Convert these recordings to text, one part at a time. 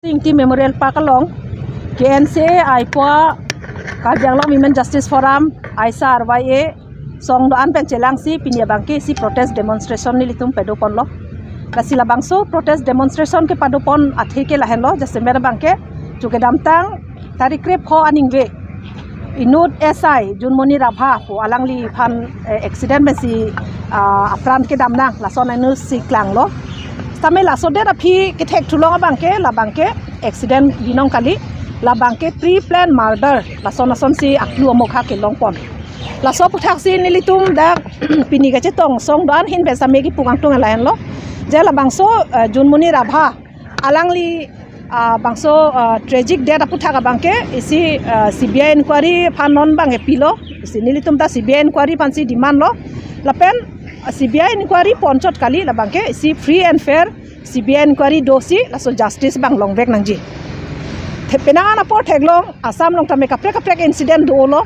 Inti Memorial Park along KNC Aipua Kabianglong Women Justice Forum Aisa RYA song doan pencelang si pinya bangke si protest demonstration ni litum pedopon lo kasila bangso protest demonstration ke padopon athe ke lahen lo jasemer bangke juke damtang tarik rep ho aningwe inut SI Junmoni Rabha po alangli phan accident besi apran ke damnang lason anu si klang lo tame la sode rapi ke thek thulong la bangke accident binong kali la bangke pre plan murder la son si aklu mokha ke longpon la so puthak si nilitum da pini ga chetong song dan hin be same ki pungang tung lain lo je la bangso Junmoni Rabha alangli bangso tragic death puthak bangke isi CBI inquiry phanon bang epilo isi nilitum da CBI inquiry pansi demand lo lapen CBI inquiry ponchot kali la bangke isi free and fair CBI inquiry dosi laso justice bang longbek nangji penangan apor theglong asam long tame kaprek incident do lo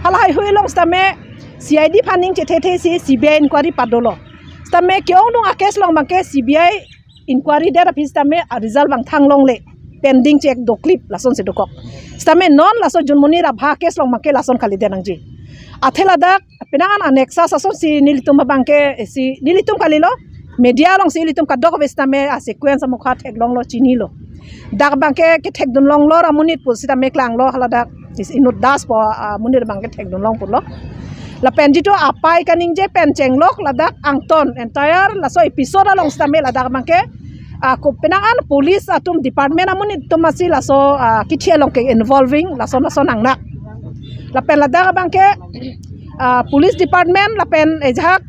halai hui long stame CID funding chethe si CBI inquiry padolo stame kyong nung akes long bangke CBI inquiry der apis stame result bang thang long le pending check do clip lason se dokok stame non laso Junmoni Rabha kes long bangke lason kali de nangji athela dak penangan anexa sason si nilitum bangke si nilitum kali lo media long si nilitum kadok bestame a sequence mukha theglong lo chini lo dak bangke ke thek dun long lo ramunit pu sita meklang lo hala dak is inut das po munir bangke thek dun long pu lo la pendito apai kaning je pen chenglok la dak angton entire la so episode long stame la dak bangke ko penangan police atum department amunit to masi la so kithialong ke involving la so nangnak la pen la dak bangke police department la pen ejhak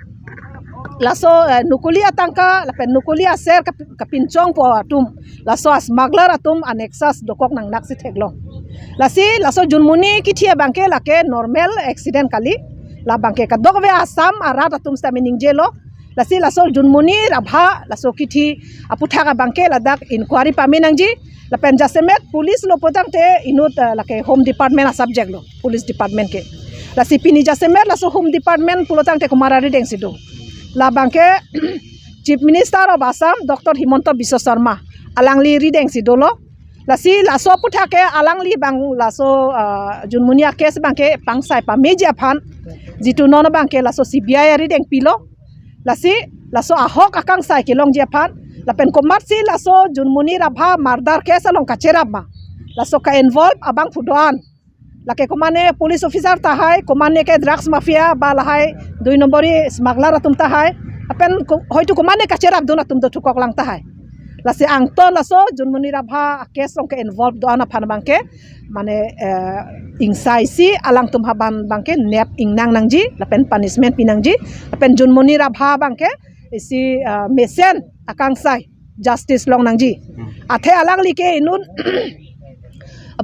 laso nukuli atangka lapen nukuli aser kapincong po atum laso smuggler atum anexas dokok nang naksi theglong lasi laso Junmoni kithia bangke lake normal accident kali la bangke kadok ve asam arat atum stamining jelo lasi laso Junmoni Rabha laso kithi aputha ka bangke ladak inquiry paminangji lapen jasemet police lo potang te inut lake home department a subject lo police department ke lasi pini jasemet laso home department pulotang te kumarari deng sido la bangke Chief Minister of Assam Dr. Himanta Biswa Sharma alangli rideng si dolo lasi laso puthake alangli bang laso Junmoni case bangke pangsai pa meja phan jitu non bangke laso CBI rideng pilo lasi laso ahok akang sai kelong je phan lapen komat si laso Junmoni Rabha murder case along kacherab ma laso ka involve abang fudoan lake komane police officer tahai komane ke drugs mafia balahai 2 nombori smuggler atum tahai apen hoitu komane kacherap dona tum do tukok lang tahai lase angton laso Junmoni Rabha case long ke involved do ana phan bangke mane ingsai si alang tum haban bangke nep ingnang nangji lapen punishment pinangji apen Junmoni Rabha bangke isi mesen akang sai justice long nangji athe alang like inun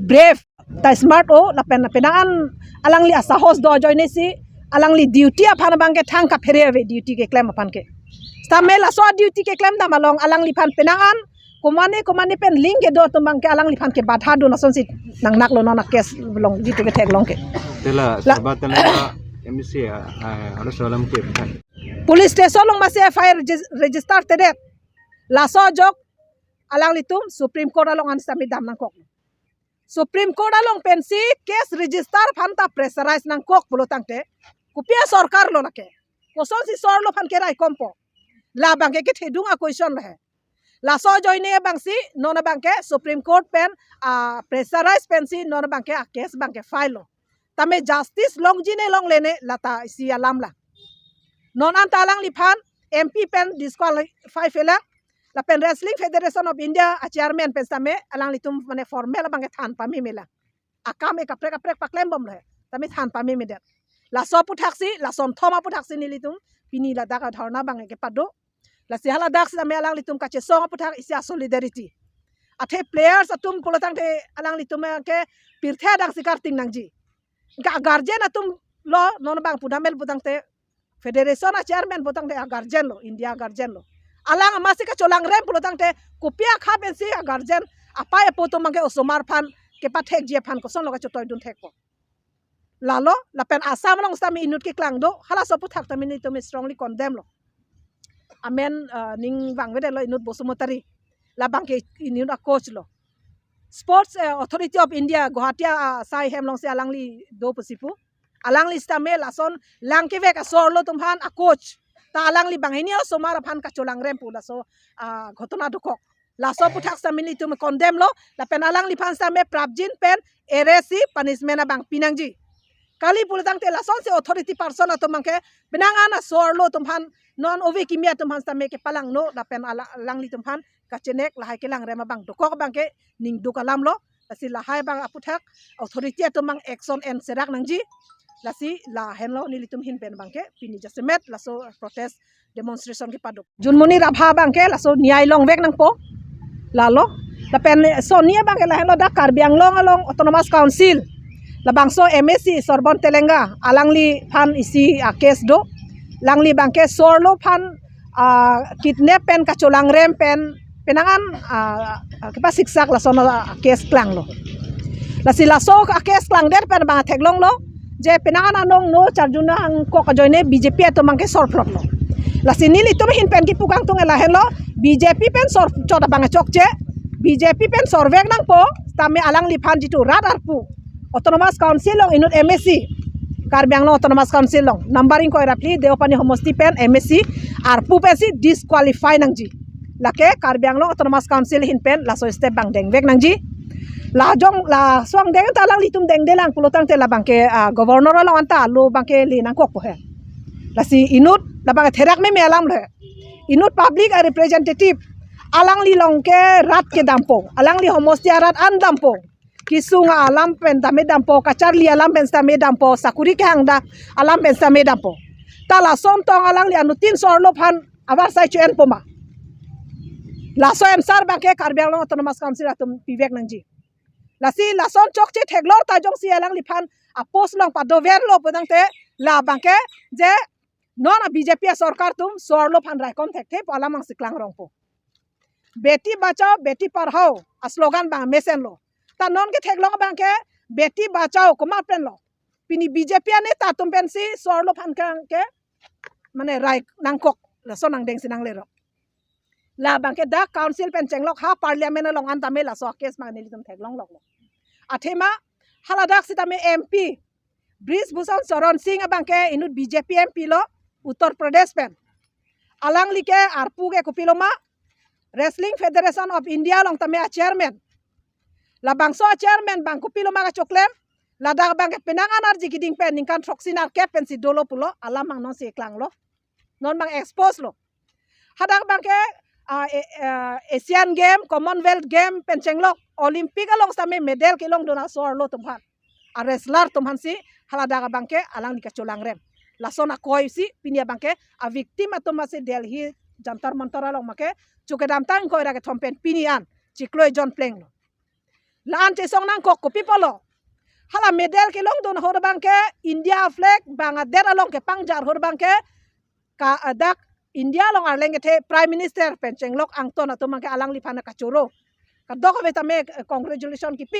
brave ta smart o lapen penangan alangli asahos do joine si alangli duty aphan bangke thang ka phere ave duty ke claim aphan ke stamela so duty ke claim da malong alangli phan penangan komane pen link ke do to bangke alangli phan ke badha do nason si nang nak lo na case long jitu ke thek long ke tela sabatala MC alo solam ke police station long mase FIR register tedet laso jok alangli tum Supreme Court along an sami dam nang kok Supreme Court along pensi case register phanta pressurize nang kok pulo tangte kupia sarkar lo nake koson si sor lo phan ke rai kompo la bangke ke thedunga question rahe la so joine bangsi nona bangke Supreme Court pen pressurize pensi nona bangke case bangke file lo tame justice long jine long lene lata si alam la non an talang li phan MP pen disqualify fela la pen Wrestling Federation of India a chairman pen same alang litum mane formel bangke than pami mela akame kaprek paklem bom le tame than pami medet la so puthaksi la son thoma puthaksi ni litum pini la daka dharna bangke ke pado la si hala dak same alang litum ka che song puthak isia solidarity athe players atum polotang te alang litum ke pirthe dak sikar ting nangji ga guardian atum lo non bang pudamel putang te federation a chairman putang te guardian lo India guardian lo alang masih ke colang rem pulotang te kupia kha pensi guardian apa e poto mangke osomar phan ke pathek je phan ko son loka chotoy dun thek ko lalo lapen asam long sami inut ke klang do hala so puthak tamini to me strongly condemn lo amen ning bangwe de lo inut bosumotari la bangke inut a coach lo Sports Authority of India Guwahati sai hemlong se alangli do pusipu alangli stame lason langke vek asorlo tumhan a coach ta alangli banghenio somara phan ka cholang rempu laso ghotona dukok laso puthak samili tum condemn lo la pen alangli phan stame prabjin pen eresi punishment bang pinangji kali pulatang te lason se authority person ato mangke benangan asorlo tumhan non ovi kimia tumhan stame ke palang no la pen alangli tumhan kacenek lahai ke lang rema bang dukok bang ke ning dukalam lo lasi lahai bang aputhak authority ato mang action and serak nangji lasi la henlo nilitum hin pen bangke pini jasemet laso protest demonstration ke paduk junmuni rabha bangke laso niai long vek nang po lalo la pen so nia bangke la henlo da Karbiang long along autonomous council la bangso MSC Sorbon Telenga alangli phan isi case do langli bangke sorlo phan kidnap pen kacolang rem pen penangan kepa siksak laso case klang lo lasi laso case klang der pen bang theklong lo je penangan anong no charjuna ang ko kajoine BJP ato mangke sorplot lo lasi nili tum hin pen ki pukang tung ela hen lo BJP pen sor chota bang chokje BJP pen sorvek nang po tame alang li phan jitu radar pu autonomous council long inut MSC Karbiang long autonomous council long numbering ko rapli deopani homosti pen MSC arpu pen si disqualify nang ji lake Karbiang long autonomous council hin pen laso step bang deng vek nang ji la jong la swang deng talang litum deng delang pulutang te la bangke governor long anta lo bangke li nang kok po he la si inut la bang therak me alam le inut public representative alang li long ke rat ke dampo alang li homostia rat an dampo kisunga alam pen dame dampo kacharli alam pen dame dampo sakuri ke hangda alam pen dame dampo tala som tong alang li anutin sorlo phan abar sai chuen poma laso emsar bangke Karbiang long autonomous council atum pivek nangji lasi lason chokche theglor ta jong si alang liphan apos long padover lo podang te la bangke je non BJP sarkar tum sorlo phan raikom thekte palamang siklang rongpo beti bachao beti parhao a slogan bang mesen lo ta non ke theglong bangke beti bachao koma pen lo pini BJP ane ta tum pen si sorlo phan ke mane rai nangkok la sonang deng sinang lero la bangke da council pen chenglok ha parliament long an tame la so case mang nili tum theglong lok lo athema haladak sitame MP Bris Bhushan Charan Singh bangke inut BJP MP lo Uttar Pradesh pen alang like arpu ke kupiloma Wrestling Federation of India long tame a chairman la bangso chairman bang kupiloma ka choklem la da bangke penangan ar jigiding pen ningkan troxinar ke pen si dolo pulo alamang non si klang lo non bang expose lo hadak bangke Asian Game, Commonwealth Game, penchenglok, Olympic along same medal kilong dona sorlo tumhan. A wrestler tumhan si haladaga bangke alang dikaculang rem. Lasona koi si pinia bangke a victim atumasi Delhi jantar mantar along make cuke damtang koi rake thompen pinian cikloi John Pleng lo. Laan cesong nang kok pipolo. Hala medal kilong dona hor bangke India flag Bangladesh along ke pangjar hor bangke ka adak India long arleng ke Prime Minister penchenglok angton ato mangke alang lipana kachuro kadok betame congratulation kipi